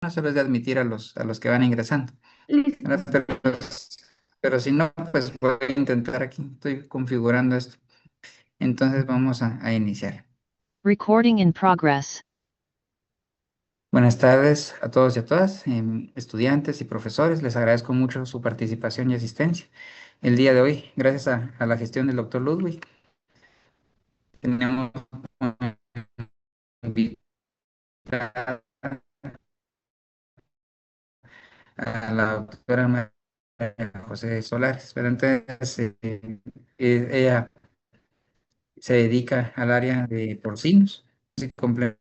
solo es de admitir a los que van ingresando. Listo. ¿Verdad? Pero si no, pues voy a intentar aquí. Estoy configurando esto. Entonces vamos a iniciar. Recording in progress. Buenas tardes a todos y a todas, estudiantes y profesores. Les agradezco mucho su participación y asistencia. El día de hoy, gracias a la gestión del doctor Ludwig, tenemos invitada a la doctora María José Solares, pero entonces ella se dedica al área de porcinos y complementar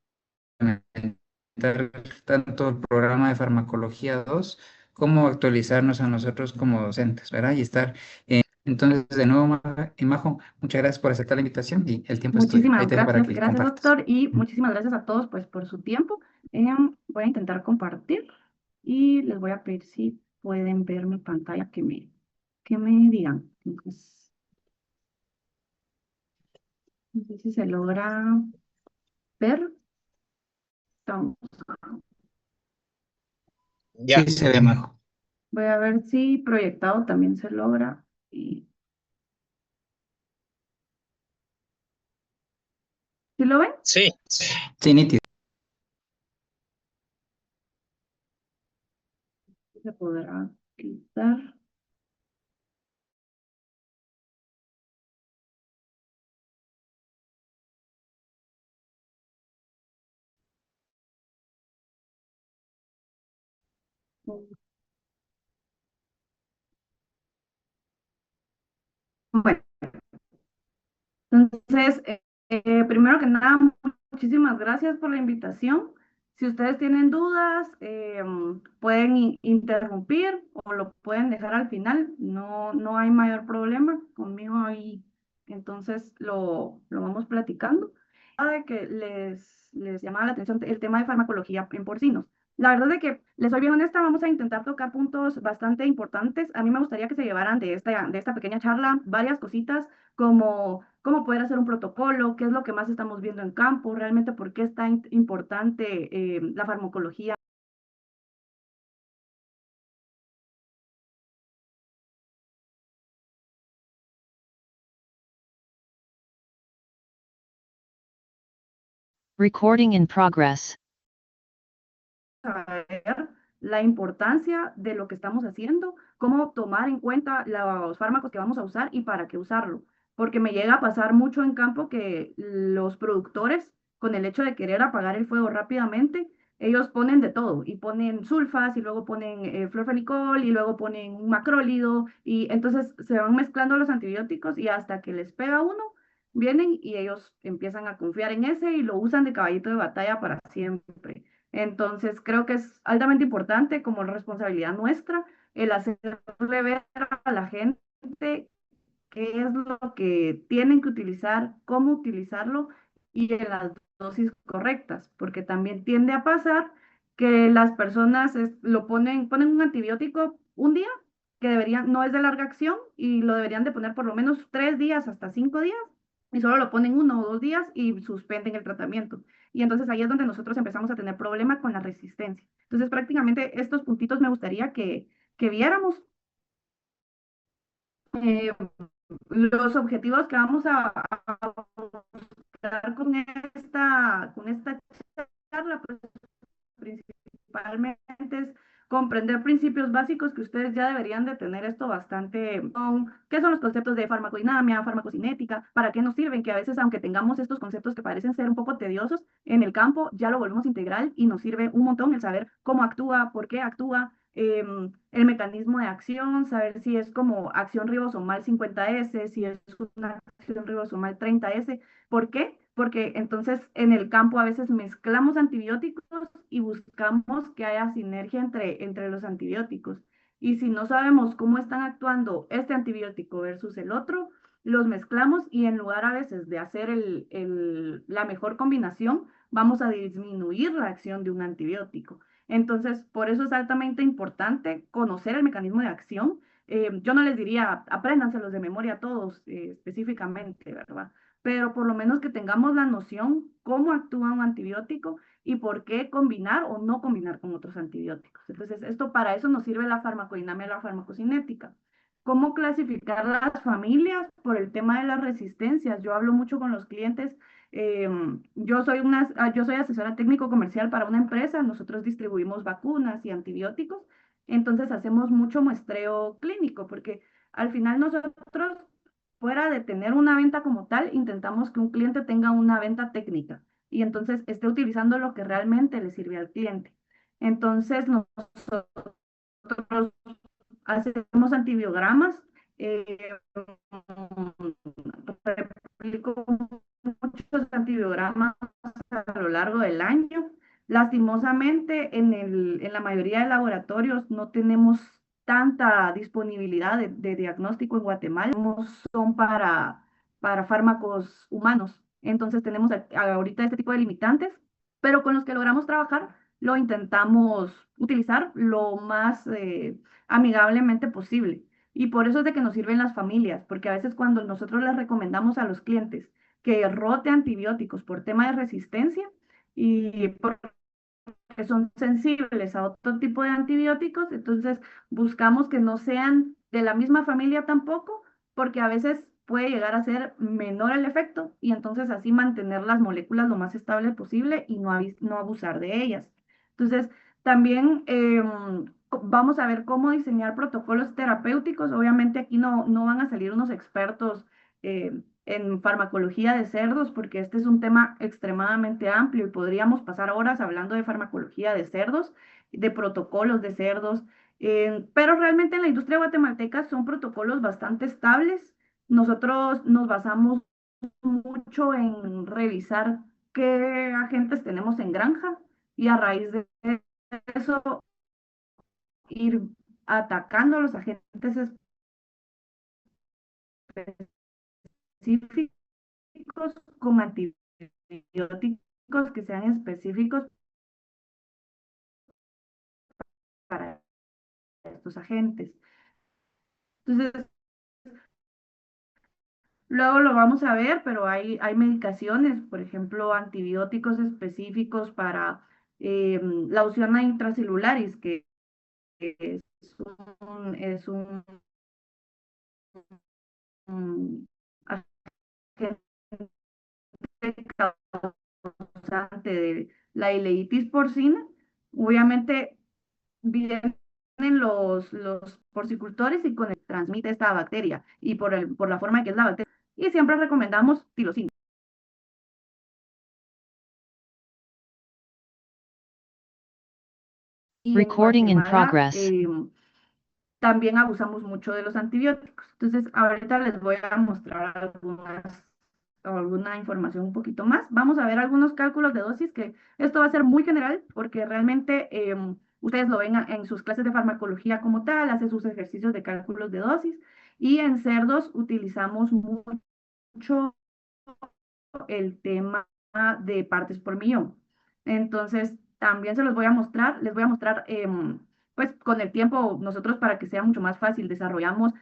tanto el programa de farmacología 2 como actualizarnos a nosotros como docentes, ¿verdad? Y estar, entonces, de nuevo, Majo, muchas gracias por aceptar la invitación y el tiempo es tuyo. Ahí Muchísimas te dejo para gracias, que gracias compartas. doctor, y muchísimas gracias a todos pues por su tiempo. Voy a intentar compartir y les voy a pedir si pueden ver mi pantalla, que me digan. Entonces, no sé si se logra ver. Entonces, Sí, Ya, se ve, Majo. voy a ver si proyectado también se logra. ¿Sí lo ven? sí, Sí, nítido. Se podrá quitar. Bueno, entonces, primero que nada, muchísimas gracias por la invitación. Si ustedes tienen dudas, pueden interrumpir o lo pueden dejar al final. No, no hay mayor problema conmigo ahí. Entonces, lo vamos platicando. De que les llamaba la atención el tema de farmacología en porcinos. La verdad es que, les soy bien honesta, vamos a intentar tocar puntos bastante importantes. A mí me gustaría que se llevaran de esta pequeña charla varias cositas como cómo poder hacer un protocolo, qué es lo que más estamos viendo en campo, realmente por qué es tan importante la farmacología. Recording in progress. Saber la importancia de lo que estamos haciendo, cómo tomar en cuenta los fármacos que vamos a usar y para qué usarlo. Porque me llega a pasar mucho en campo que los productores, con el hecho de querer apagar el fuego rápidamente, ellos ponen de todo y ponen sulfas y luego ponen florfenicol y luego ponen un macrólido y entonces se van mezclando los antibióticos y hasta que les pega uno, vienen y ellos empiezan a confiar en ese y lo usan de caballito de batalla para siempre. Entonces, creo que es altamente importante como responsabilidad nuestra el hacerle ver a la gente qué es lo que tienen que utilizar, cómo utilizarlo y en las dosis correctas, porque también tiende a pasar que las personas ponen un antibiótico un día que deberían, no es de larga acción y lo deberían de poner por lo menos 3 días hasta 5 días y solo lo ponen 1 o 2 días y suspenden el tratamiento. Y entonces ahí es donde nosotros empezamos a tener problemas con la resistencia. Entonces prácticamente estos puntitos me gustaría que viéramos. Eh, los objetivos que vamos a buscar con esta charla, pues principalmente es comprender principios básicos que ustedes ya deberían de tener esto bastante, qué son los conceptos de farmacodinamia, farmacocinética, para qué nos sirven, que a veces aunque tengamos estos conceptos que parecen ser un poco tediosos, en el campo ya lo volvemos integral y nos sirve un montón el saber cómo actúa, por qué actúa, el mecanismo de acción, saber si es como acción ribosomal 50S, si es una acción ribosomal 30S. ¿Por qué? Porque entonces en el campo a veces mezclamos antibióticos y buscamos que haya sinergia entre los antibióticos. Y si no sabemos cómo están actuando este antibiótico versus el otro, los mezclamos y en lugar a veces de hacer la mejor combinación, vamos a disminuir la acción de un antibiótico. Entonces, por eso es altamente importante conocer el mecanismo de acción. Yo no les diría, apréndanselos de memoria todos específicamente, ¿verdad? pero por lo menos que tengamos la noción cómo actúa un antibiótico y por qué combinar o no combinar con otros antibióticos. Entonces, esto para eso nos sirve la farmacodinamia y la farmacocinética. ¿Cómo clasificar las familias por el tema de las resistencias? Yo hablo mucho con los clientes. Yo soy asesora técnico comercial para una empresa. Nosotros distribuimos vacunas y antibióticos. Entonces hacemos mucho muestreo clínico porque al final nosotros, fuera de tener una venta como tal, intentamos que un cliente tenga una venta técnica y entonces esté utilizando lo que realmente le sirve al cliente. Entonces nosotros hacemos antibiogramas, replico muchos antibiogramas a lo largo del año. Lastimosamente, en la mayoría de laboratorios no tenemos tanta disponibilidad de diagnóstico en Guatemala, son para fármacos humanos. Entonces tenemos ahorita este tipo de limitantes, pero con los que logramos trabajar lo intentamos utilizar lo más amigablemente posible. Y por eso es de que nos sirven las familias, porque a veces cuando nosotros les recomendamos a los clientes que rote antibióticos por tema de resistencia y porque son sensibles a otro tipo de antibióticos, entonces buscamos que no sean de la misma familia tampoco, porque a veces puede llegar a ser menor el efecto y entonces así mantener las moléculas lo más estable posible y no abusar de ellas. Entonces, también vamos a ver cómo diseñar protocolos terapéuticos. Obviamente aquí no van a salir unos expertos en farmacología de cerdos, porque este es un tema extremadamente amplio y podríamos pasar horas hablando de farmacología de cerdos, de protocolos de cerdos, pero realmente en la industria guatemalteca son protocolos bastante estables. Nosotros nos basamos mucho en revisar qué agentes tenemos en granja y a raíz de eso ir atacando a los agentes específicos con antibióticos que sean específicos para estos agentes. Entonces, luego lo vamos a ver, pero hay medicaciones, por ejemplo, antibióticos específicos para la Ophiona intracelularis, que es un agente causante de la ileitis porcina. Obviamente vienen los porcicultores y con el transmite esta bacteria y por la forma en que es la bacteria. Y siempre recomendamos tirosina. Y en Recording in Guatemala progress. también abusamos mucho de los antibióticos. Entonces, ahorita les voy a mostrar alguna información un poquito más. Vamos a ver algunos cálculos de dosis, que esto va a ser muy general porque realmente ustedes lo ven en sus clases de farmacología como tal, hacen sus ejercicios de cálculos de dosis y en cerdos utilizamos mucho el tema de partes por millón. Entonces, también se los voy a mostrar, les voy a mostrar, pues con el tiempo, nosotros para que sea mucho más fácil, desarrollamos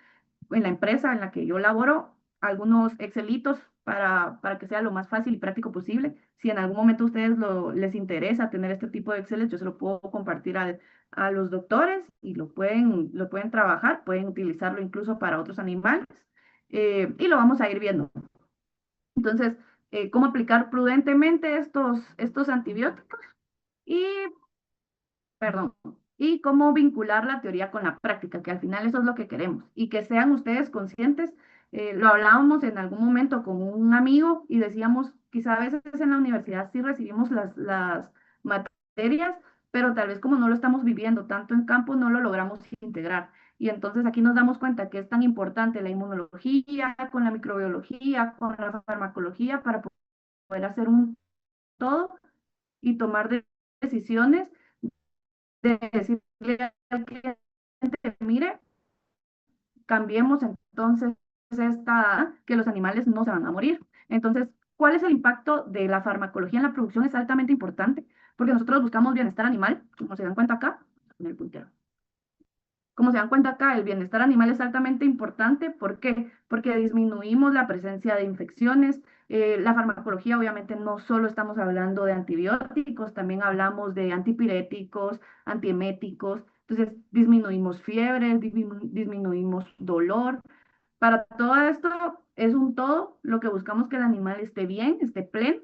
en la empresa en la que yo laboro algunos Excelitos para que sea lo más fácil y práctico posible. Si en algún momento a ustedes les interesa tener este tipo de Excel, yo se lo puedo compartir a los doctores y lo pueden trabajar, pueden utilizarlo incluso para otros animales y lo vamos a ir viendo. Entonces, cómo aplicar prudentemente estos antibióticos y, perdón, y cómo vincular la teoría con la práctica, que al final eso es lo que queremos y que sean ustedes conscientes. Lo hablábamos en algún momento con un amigo y decíamos, quizá a veces en la universidad sí recibimos las materias, pero tal vez como no lo estamos viviendo tanto en campo, no lo logramos integrar. Y entonces aquí nos damos cuenta que es tan importante la inmunología con la microbiología, con la farmacología, para poder hacer un todo y tomar decisiones de decirle al cliente, mire, cambiemos entonces que los animales no se van a morir. Entonces, ¿cuál es el impacto de la farmacología en la producción? Es altamente importante, porque nosotros buscamos bienestar animal, como se dan cuenta acá, en el puntero. Como se dan cuenta acá, el bienestar animal es altamente importante. ¿Por qué? Porque disminuimos la presencia de infecciones, La farmacología, obviamente, no solo estamos hablando de antibióticos, también hablamos de antipiréticos, antieméticos. Entonces, disminuimos fiebre, disminuimos dolor. Para todo esto es un todo, lo que buscamos que el animal esté bien, esté pleno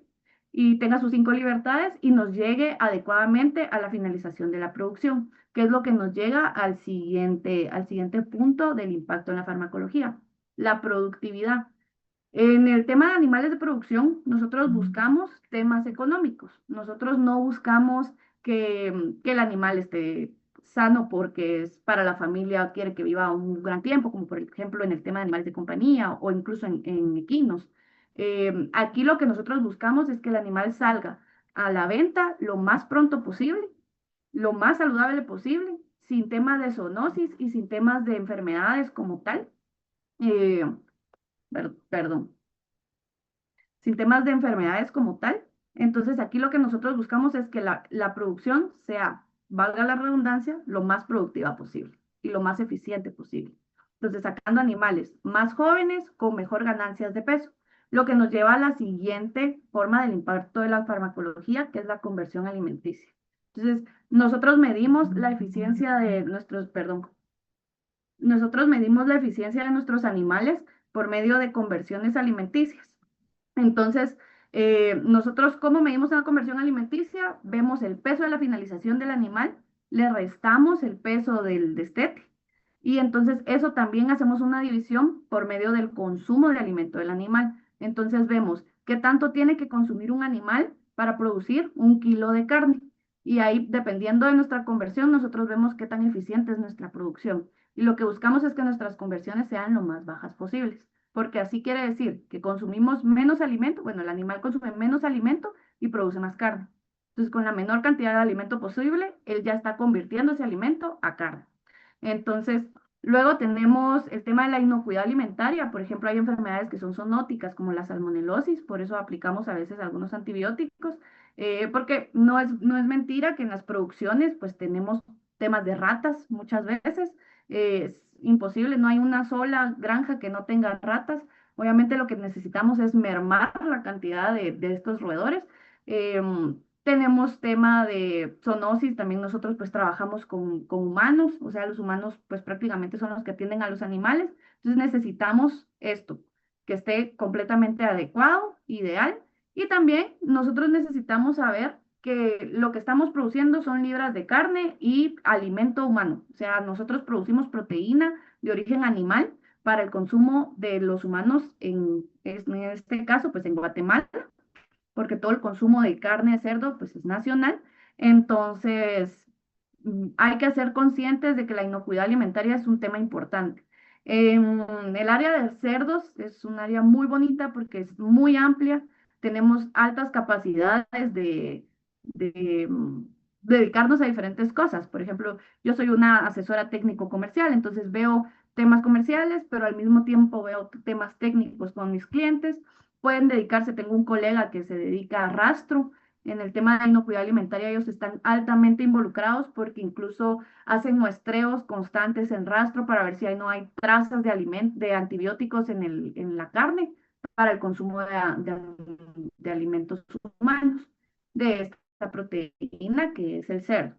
y tenga sus 5 libertades y nos llegue adecuadamente a la finalización de la producción, que es lo que nos llega al siguiente punto del impacto en la farmacología, la productividad. En el tema de animales de producción, nosotros buscamos temas económicos. Nosotros no buscamos que el animal esté sano porque es para la familia, quiere que viva un gran tiempo, como por ejemplo en el tema de animales de compañía o incluso en equinos. Aquí lo que nosotros buscamos es que el animal salga a la venta lo más pronto posible, lo más saludable posible, sin temas de zoonosis y sin temas de enfermedades como tal. Eh, Perdón, sin temas de enfermedades como tal. Entonces, aquí lo que nosotros buscamos es que la producción sea, valga la redundancia, lo más productiva posible y lo más eficiente posible. Entonces, sacando animales más jóvenes con mejor ganancias de peso, lo que nos lleva a la siguiente forma del impacto de la farmacología, que es la conversión alimenticia. Entonces, nosotros medimos la eficiencia de nuestros, perdón, nosotros medimos la eficiencia de nuestros animales por medio de conversiones alimenticias. Entonces, nosotros, ¿cómo medimos una conversión alimenticia? Vemos el peso de la finalización del animal, le restamos el peso del destete y entonces eso también hacemos una división por medio del consumo de alimento del animal. Entonces vemos qué tanto tiene que consumir un animal para producir 1 kilo de carne. Y ahí, dependiendo de nuestra conversión, nosotros vemos qué tan eficiente es nuestra producción. Y lo que buscamos es que nuestras conversiones sean lo más bajas posibles porque así quiere decir que consumimos menos alimento, bueno, el animal consume menos alimento y produce más carne. Entonces, con la menor cantidad de alimento posible, él ya está convirtiendo ese alimento a carne. Entonces, luego tenemos el tema de la inocuidad alimentaria. Por ejemplo, hay enfermedades que son zoonóticas, como la salmonelosis, por eso aplicamos a veces algunos antibióticos, porque no es mentira que en las producciones, pues tenemos temas de ratas muchas veces. Es imposible, no hay una sola granja que no tenga ratas. Obviamente lo que necesitamos es mermar la cantidad de estos roedores. Tenemos tema de zoonosis, también nosotros pues trabajamos con humanos, o sea, los humanos pues prácticamente son los que atienden a los animales, entonces necesitamos esto, que esté completamente adecuado, ideal, y también nosotros necesitamos saber que lo que estamos produciendo son libras de carne y alimento humano, o sea, nosotros producimos proteína de origen animal para el consumo de los humanos en este caso pues en Guatemala porque todo el consumo de carne de cerdo pues es nacional. Entonces, hay que ser conscientes de que la inocuidad alimentaria es un tema importante. En el área de cerdos es un área muy bonita porque es muy amplia. Tenemos altas capacidades de dedicarnos a diferentes cosas. Por ejemplo, yo soy una asesora técnico comercial, entonces veo temas comerciales, pero al mismo tiempo veo temas técnicos con mis clientes pueden dedicarse, tengo un colega que se dedica a rastro en el tema de inocuidad alimentaria, ellos están altamente involucrados porque incluso hacen muestreos constantes en rastro para ver si ahí no hay trazas de antibióticos en la carne para el consumo de alimentos humanos, de esta proteína que es el cerdo.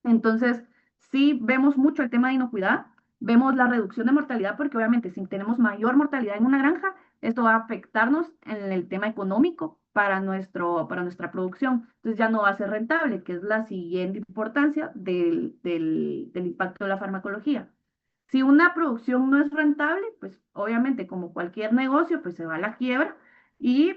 Entonces, sí vemos mucho el tema de inocuidad, vemos la reducción de mortalidad, porque obviamente si tenemos mayor mortalidad en una granja, esto va a afectarnos en el tema económico para nuestra producción. Entonces ya no va a ser rentable, que es la siguiente importancia del impacto de la farmacología. Si una producción no es rentable, pues obviamente como cualquier negocio, pues se va a la quiebra y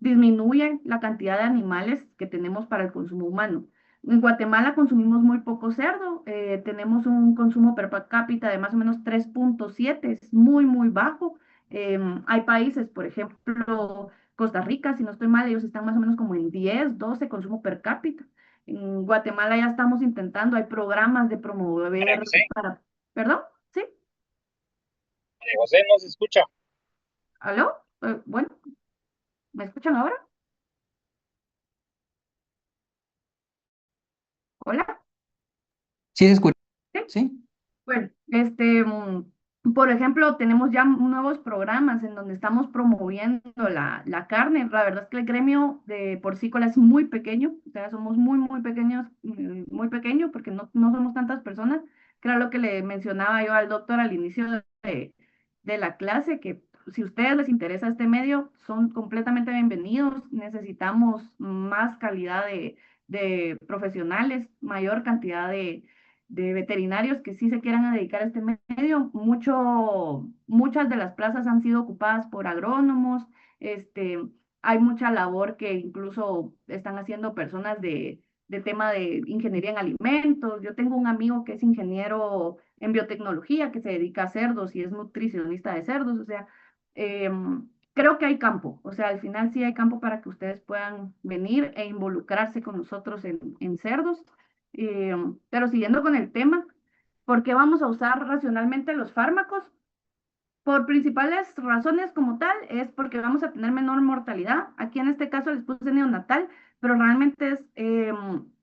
disminuye la cantidad de animales que tenemos para el consumo humano. En Guatemala consumimos muy poco cerdo, tenemos un consumo per cápita de más o menos 3,7, es muy, muy bajo. Hay países, por ejemplo, Costa Rica, si no estoy mal, ellos están más o menos como en 10, 12 consumo per cápita. En Guatemala ya estamos intentando, hay programas de María promover José, para, ¿perdón? ¿Sí? María José, no se escucha. ¿Aló? Bueno, ¿me escuchan ahora? ¿Hola? Sí, se escucha, ¿Sí? sí. Bueno, Por ejemplo, tenemos ya nuevos programas en donde estamos promoviendo la carne. La verdad es que el gremio de porcícola es muy pequeño, o sea, somos muy pequeños, muy pequeño porque no somos tantas personas, que era lo que le mencionaba yo al doctor al inicio de la clase, que si a ustedes les interesa este medio, son completamente bienvenidos. Necesitamos más calidad de profesionales, mayor cantidad de veterinarios que sí se quieran dedicar a este medio. Muchas de las plazas han sido ocupadas por agrónomos, este, hay mucha labor que incluso están haciendo personas de tema de ingeniería en alimentos. Yo tengo un amigo que es ingeniero en biotecnología, que se dedica a cerdos y es nutricionista de cerdos, o sea, creo que hay campo, o sea, al final sí hay campo para que ustedes puedan venir e involucrarse con nosotros en cerdos. Pero siguiendo con el tema, ¿por qué vamos a usar racionalmente los fármacos? Por principales razones como tal, es porque vamos a tener menor mortalidad. Aquí en este caso les puse neonatal, pero realmente es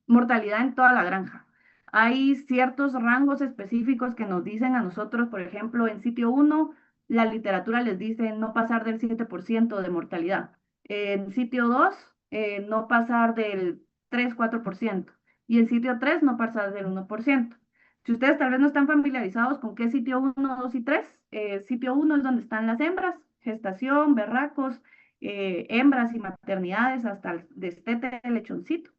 mortalidad en toda la granja. Hay ciertos rangos específicos que nos dicen a nosotros, por ejemplo, en sitio uno la literatura les dice no pasar del 7% de mortalidad. En sitio 2 no pasar del 3-4%. Y en sitio 3 no pasar del 1%. Si ustedes tal vez no están familiarizados con qué es sitio uno, 2 y 3, sitio uno es donde están las hembras, gestación, berracos, hembras y maternidades hasta el destete del lechoncito.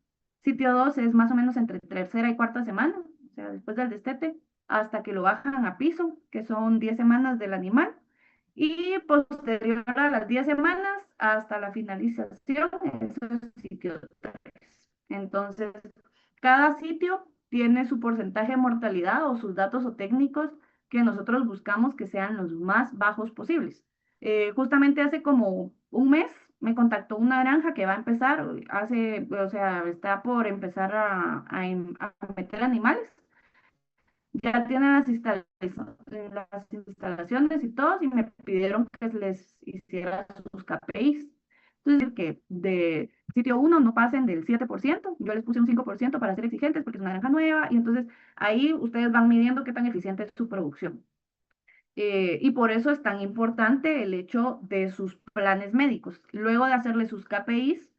Sitio 2 es más o menos entre tercera y cuarta semana, o sea, después del destete, hasta que lo bajan a piso, que son 10 semanas del animal. Y posterior a las 10 semanas hasta la finalización, eso es sitio 3. Entonces, cada sitio tiene su porcentaje de mortalidad o sus datos o técnicos que nosotros buscamos que sean los más bajos posibles. Justamente hace como un mes me contactó una granja que va a empezar, o sea, está por empezar a meter animales. Ya tienen las instalaciones y todo, y me pidieron que les hiciera sus KPIs. Entonces, que de sitio uno no pasen del 7%, yo les puse un 5% para ser exigentes porque es una granja nueva, y entonces ahí ustedes van midiendo qué tan eficiente es su producción. Y por eso es tan importante el hecho de sus planes médicos. Luego de hacerle sus KPIs,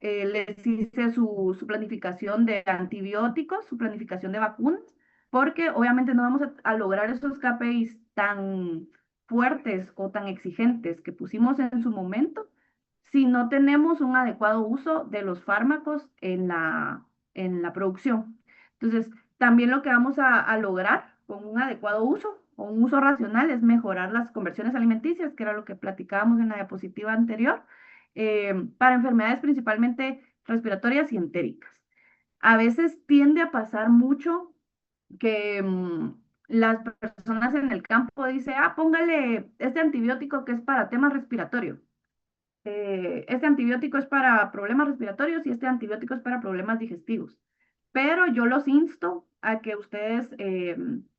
les hice su planificación de antibióticos, su planificación de vacunas, porque obviamente no vamos a lograr esos KPIs tan fuertes o tan exigentes que pusimos en su momento si no tenemos un adecuado uso de los fármacos en la producción. Entonces, también lo que vamos a lograr con un adecuado uso o un uso racional es mejorar las conversiones alimenticias, que era lo que platicábamos en la diapositiva anterior, para enfermedades principalmente respiratorias y entéricas. A veces tiende a pasar mucho que las personas en el campo dicen, póngale este antibiótico que es para temas respiratorios. Este antibiótico es para problemas respiratorios y este antibiótico es para problemas digestivos. Pero yo los insto a que ustedes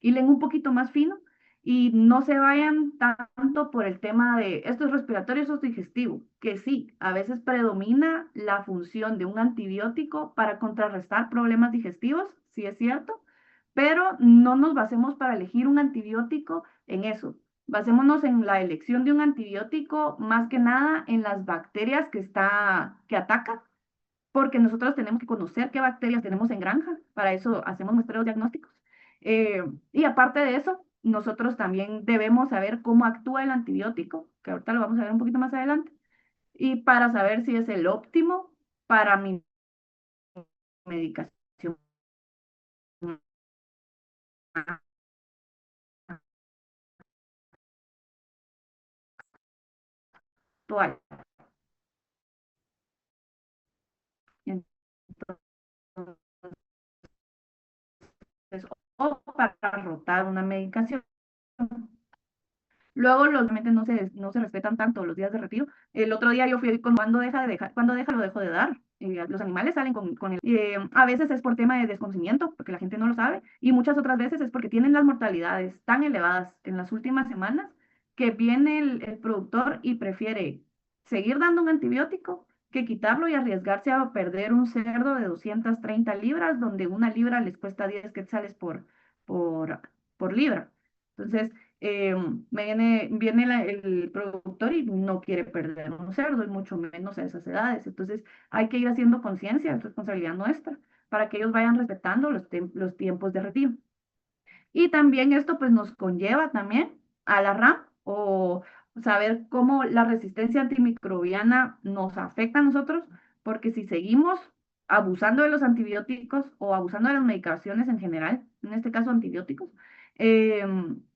hilen un poquito más fino y no se vayan tanto por el tema de esto es respiratorio, esto es digestivo, que sí, a veces predomina la función de un antibiótico para contrarrestar problemas digestivos, sí es cierto, pero no nos basemos para elegir un antibiótico en eso. Basémonos en la elección de un antibiótico más que nada en las bacterias que ataca, porque nosotros tenemos que conocer qué bacterias tenemos en granja, para eso hacemos muestreos diagnósticos. Y aparte de eso, nosotros también debemos saber cómo actúa el antibiótico, que ahorita lo vamos a ver un poquito más adelante, y para saber si es el óptimo para mi medicación actual. Entonces, o para rotar una medicación. Luego, obviamente no se respetan tanto los días de retiro. El otro día yo fui con cuando deja, lo dejo de dar. Los animales salen con el. A veces es por tema de desconocimiento, porque la gente no lo sabe, y muchas otras veces es porque tienen las mortalidades tan elevadas en las últimas semanas que viene el productor y prefiere seguir dando un antibiótico que quitarlo y arriesgarse a perder un cerdo de 230 libras, donde una libra les cuesta 10 quetzales por libra. Entonces, viene el productor y no quiere perder un cerdo, y mucho menos a esas edades. Entonces, hay que ir haciendo conciencia, es responsabilidad nuestra, para que ellos vayan respetando los tiempos de retiro. Y también esto pues nos conlleva también a la RAM o saber cómo la resistencia antimicrobiana nos afecta a nosotros, porque si seguimos abusando de los antibióticos o abusando de las medicaciones en general, en este caso antibióticos,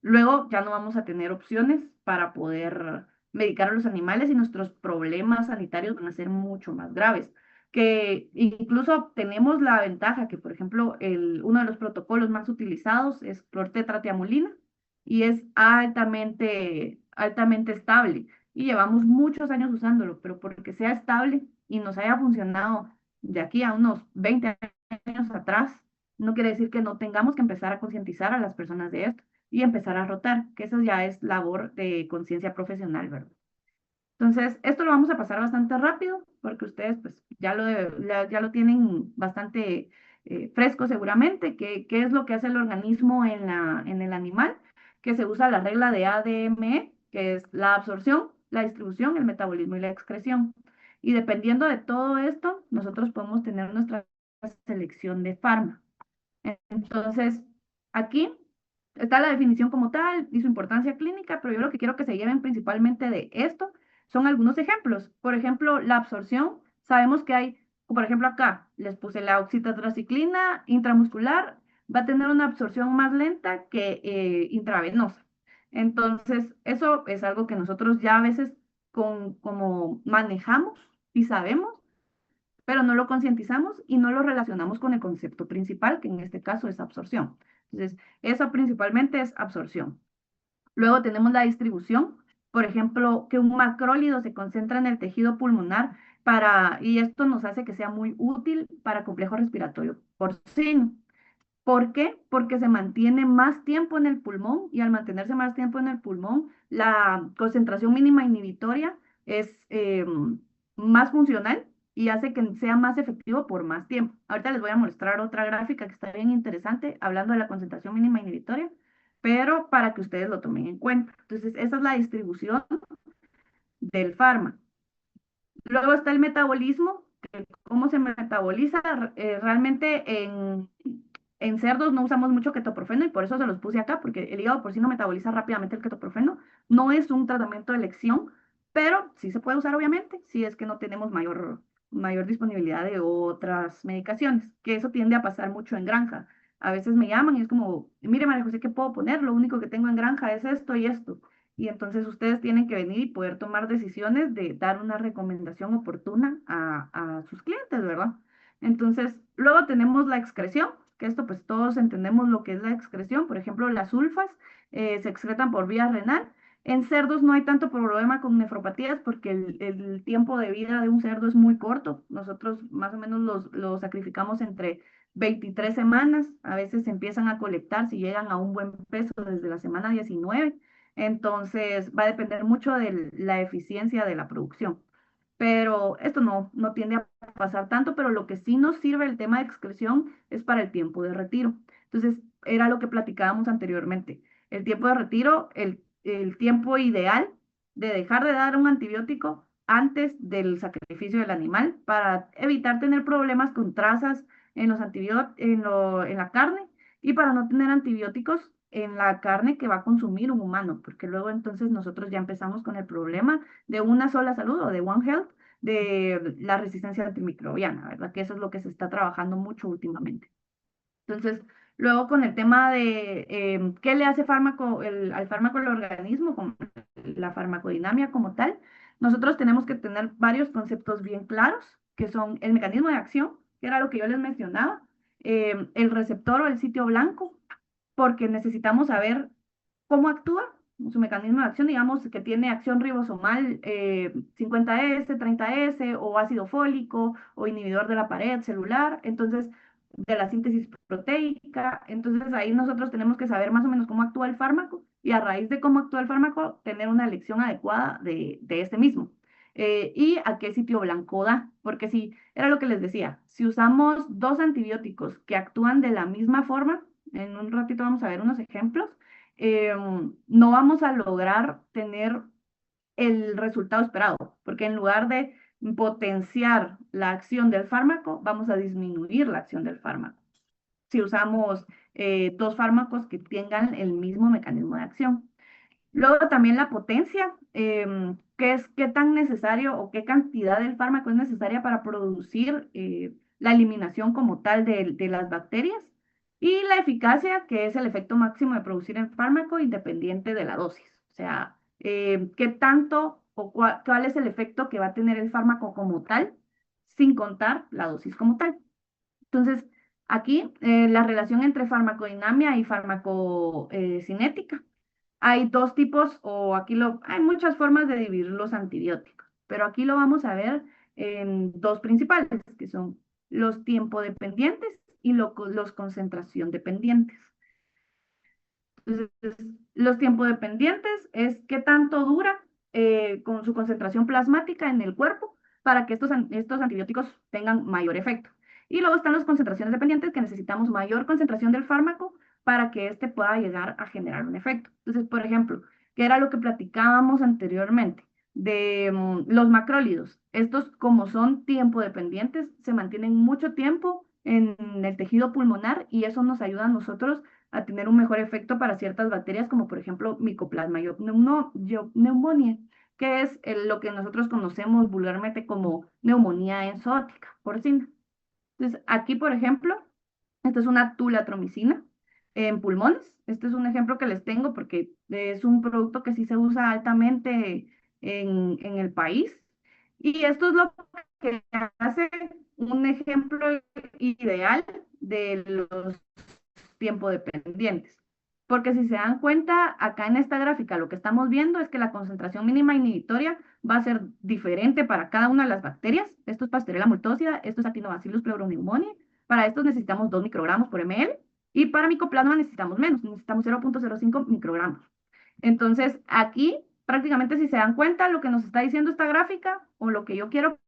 luego ya no vamos a tener opciones para poder medicar a los animales y nuestros problemas sanitarios van a ser mucho más graves, que incluso tenemos la ventaja que, por ejemplo, uno de los protocolos más utilizados es clortetratiamulina y es altamente estable. Y llevamos muchos años usándolo, pero porque sea estable y nos haya funcionado de aquí a unos 20 años atrás, no quiere decir que no tengamos que empezar a concientizar a las personas de esto y empezar a rotar, que eso ya es labor de conciencia profesional, ¿verdad? Entonces, esto lo vamos a pasar bastante rápido porque ustedes pues ya lo tienen bastante fresco seguramente, qué es lo que hace el organismo en el animal, que se usa la regla de ADME, que es la absorción, la distribución, el metabolismo y la excreción. Y dependiendo de todo esto, nosotros podemos tener nuestra selección de fármacos. Entonces, aquí está la definición como tal y su importancia clínica, pero yo lo que quiero que se lleven principalmente de esto son algunos ejemplos. Por ejemplo, la absorción, sabemos que hay, por ejemplo, acá les puse la oxitetraciclina intramuscular, va a tener una absorción más lenta que intravenosa. Entonces, eso es algo que nosotros ya a veces como manejamos y sabemos, pero no lo concientizamos y no lo relacionamos con el concepto principal, que en este caso es absorción. Entonces, eso principalmente es absorción. Luego tenemos la distribución, por ejemplo, que un macrólido se concentra en el tejido pulmonar y esto nos hace que sea muy útil para complejo respiratorio porcino. ¿Por qué? Porque se mantiene más tiempo en el pulmón y al mantenerse más tiempo en el pulmón, la concentración mínima inhibitoria es más funcional y hace que sea más efectivo por más tiempo. Ahorita les voy a mostrar otra gráfica que está bien interesante hablando de la concentración mínima inhibitoria, pero para que ustedes lo tomen en cuenta. Entonces, esa es la distribución del fármaco. Luego está el metabolismo, cómo se metaboliza. Realmente en cerdos no usamos mucho ketoprofeno y por eso se los puse acá, porque el hígado porcino metaboliza rápidamente el ketoprofeno. No es un tratamiento de elección, pero sí se puede usar obviamente si es que no tenemos mayor disponibilidad de otras medicaciones, que eso tiende a pasar mucho en granja. A veces me llaman y es como, mire María José, ¿qué puedo poner? Lo único que tengo en granja es esto y esto. Y entonces ustedes tienen que venir y poder tomar decisiones de dar una recomendación oportuna a sus clientes, ¿verdad? Entonces, luego tenemos la excreción, que esto pues todos entendemos lo que es la excreción. Por ejemplo, las sulfas se excretan por vía renal. En cerdos no hay tanto problema con nefropatías porque el tiempo de vida de un cerdo es muy corto. Nosotros más o menos los sacrificamos entre 23 semanas. A veces se empiezan a colectar si llegan a un buen peso desde la semana 19. Entonces, va a depender mucho de la eficiencia de la producción. Pero esto no tiende a pasar tanto, pero lo que sí nos sirve el tema de excreción es para el tiempo de retiro. Entonces, era lo que platicábamos anteriormente. El tiempo de retiro, el tiempo ideal de dejar de dar un antibiótico antes del sacrificio del animal para evitar tener problemas con trazas en los en la carne y para no tener antibióticos en la carne que va a consumir un humano, porque luego entonces nosotros ya empezamos con el problema de una sola salud o de One Health, de la resistencia antimicrobiana, ¿verdad? Que eso es lo que se está trabajando mucho últimamente. Entonces, luego con el tema de qué le hace al fármaco al organismo, con la farmacodinamia como tal, nosotros tenemos que tener varios conceptos bien claros, que son el mecanismo de acción, que era lo que yo les mencionaba, el receptor o el sitio blanco, porque necesitamos saber cómo actúa, su mecanismo de acción, digamos que tiene acción ribosomal 50S, 30S, o ácido fólico, o inhibidor de la pared celular, entonces, de la síntesis proteica. Entonces, ahí nosotros tenemos que saber más o menos cómo actúa el fármaco, y a raíz de cómo actúa el fármaco, tener una elección adecuada de este mismo. Y a qué sitio blanco da, porque si, era lo que les decía, si usamos dos antibióticos que actúan de la misma forma, en un ratito vamos a ver unos ejemplos, no vamos a lograr tener el resultado esperado, porque en lugar de potenciar la acción del fármaco, vamos a disminuir la acción del fármaco si usamos dos fármacos que tengan el mismo mecanismo de acción. Luego también la potencia, qué tan necesario o qué cantidad del fármaco es necesaria para producir la eliminación como tal de las bacterias. Y la eficacia, que es el efecto máximo de producir el fármaco independiente de la dosis. O sea, qué tanto o cuál es el efecto que va a tener el fármaco como tal, sin contar la dosis como tal. Entonces, aquí la relación entre farmacodinamia y farmacocinética. Hay dos tipos, o hay muchas formas de dividir los antibióticos, pero aquí lo vamos a ver en dos principales, que son los tiempo dependientes y los concentración dependientes. Entonces, los tiempo dependientes es qué tanto dura con su concentración plasmática en el cuerpo para que estos antibióticos tengan mayor efecto. Y luego están las concentraciones dependientes, que necesitamos mayor concentración del fármaco para que éste pueda llegar a generar un efecto. Entonces, por ejemplo, ¿qué era lo que platicábamos anteriormente? De los macrólidos. Estos, como son tiempo dependientes, se mantienen mucho tiempo en el tejido pulmonar y eso nos ayuda a nosotros a tener un mejor efecto para ciertas bacterias, como por ejemplo Mycoplasma pneumoniae, que es lo que nosotros conocemos vulgarmente como neumonía enzootica porcina. Entonces, aquí, por ejemplo, esta es una tulatromicina en pulmones. Este es un ejemplo que les tengo porque es un producto que sí se usa altamente en el país. Y esto es lo que hace un ejemplo ideal de los tiempo dependientes. Porque si se dan cuenta, acá en esta gráfica lo que estamos viendo es que la concentración mínima inhibitoria va a ser diferente para cada una de las bacterias. Esto es Pasteurella multócida, esto es Actinobacillus pleuropneumoniae. Para estos necesitamos 2 microgramos por ml y para Mycoplasma necesitamos menos, necesitamos 0,05 microgramos. Entonces, aquí prácticamente si se dan cuenta, lo que nos está diciendo esta gráfica o lo que yo quiero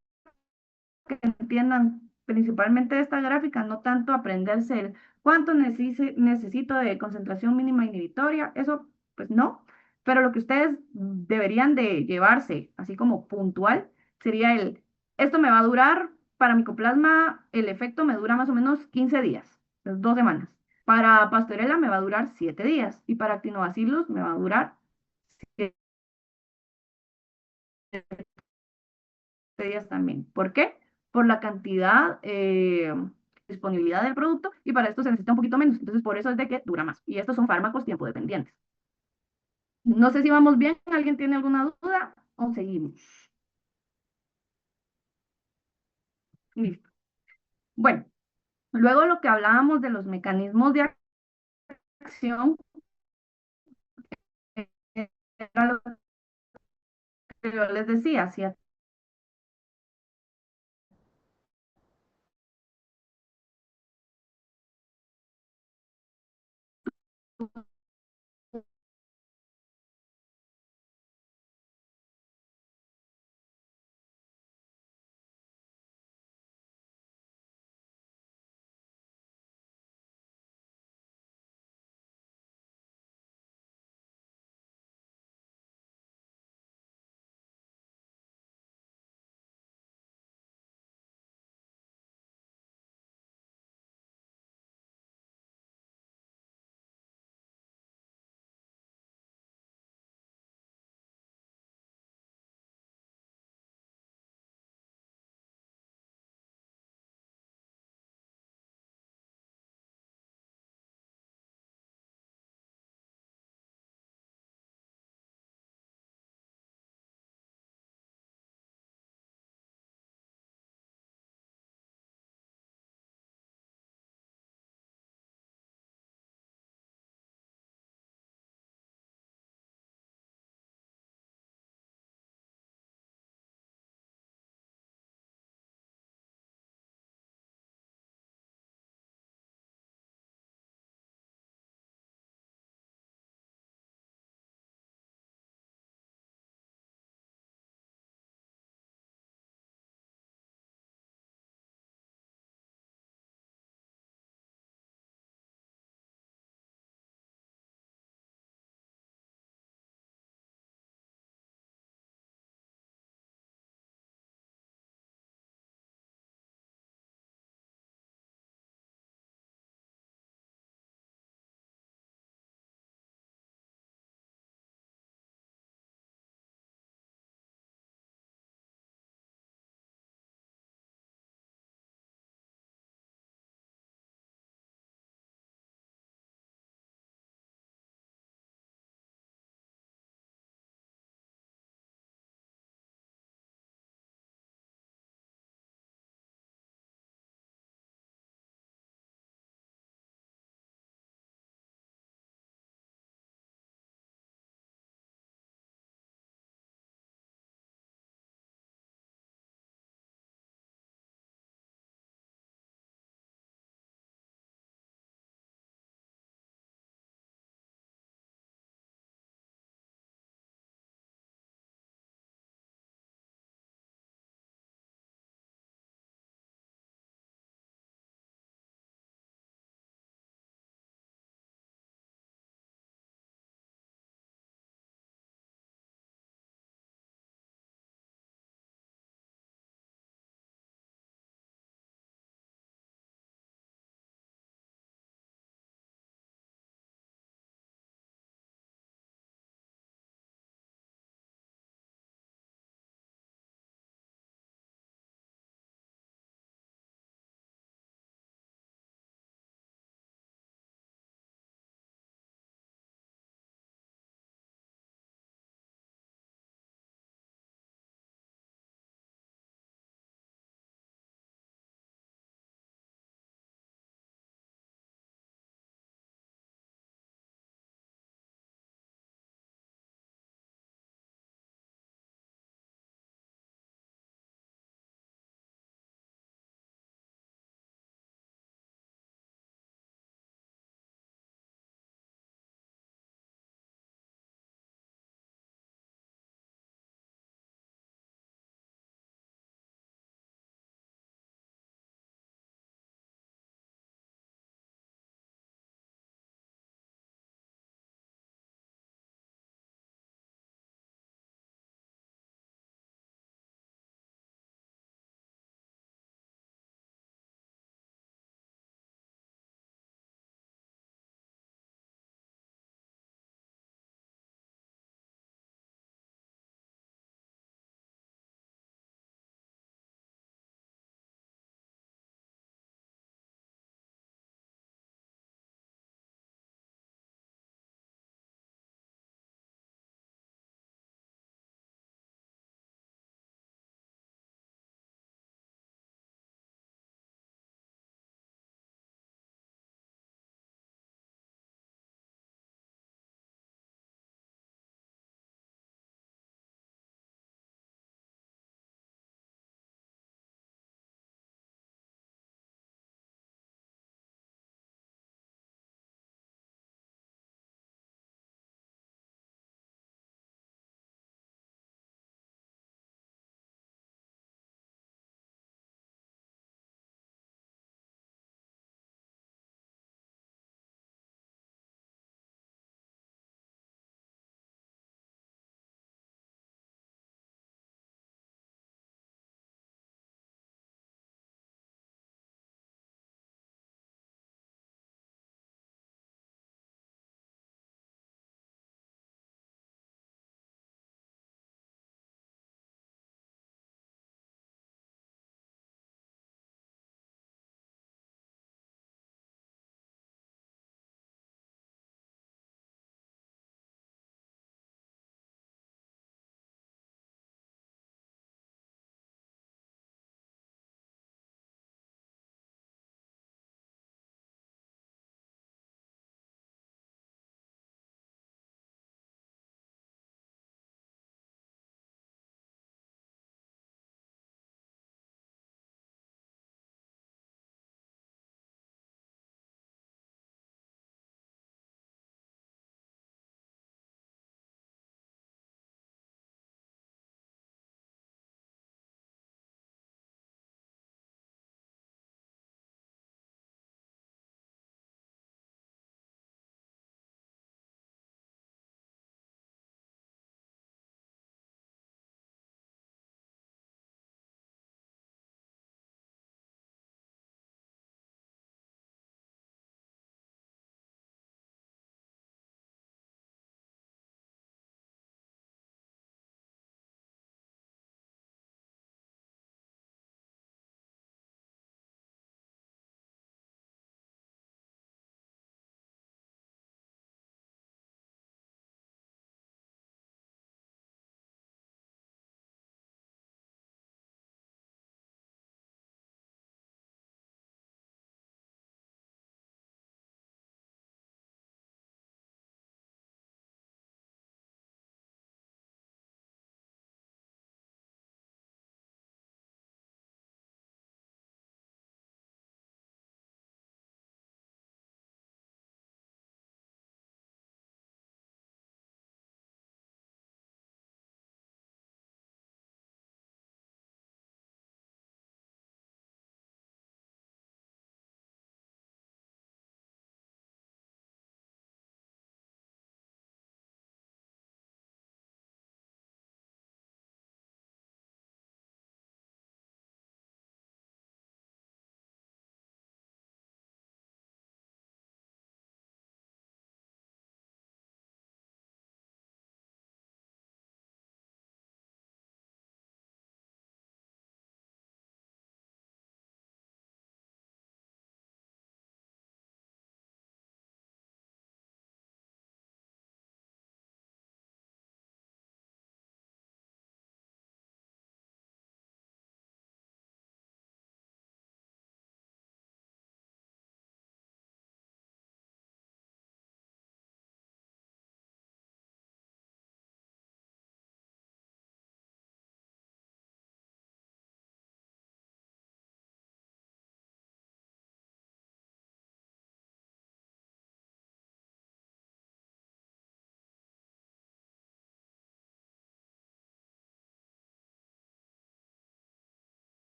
que entiendan principalmente de esta gráfica, no tanto aprenderse el cuánto necesito de concentración mínima inhibitoria, eso pues no, pero lo que ustedes deberían de llevarse, así como puntual, sería esto me va a durar, para Mycoplasma el efecto me dura más o menos 15 días, 2 semanas. Para Pastorela me va a durar 7 días y para Actinobacillus me va a durar 7 días también. ¿Por qué? Por la cantidad, disponibilidad del producto y para esto se necesita un poquito menos. Entonces, por eso es de que dura más. Y estos son fármacos tiempo dependientes. No sé si vamos bien, ¿alguien tiene alguna duda o seguimos? Listo. Bueno, luego lo que hablábamos de los mecanismos de acción, era lo que yo les decía, si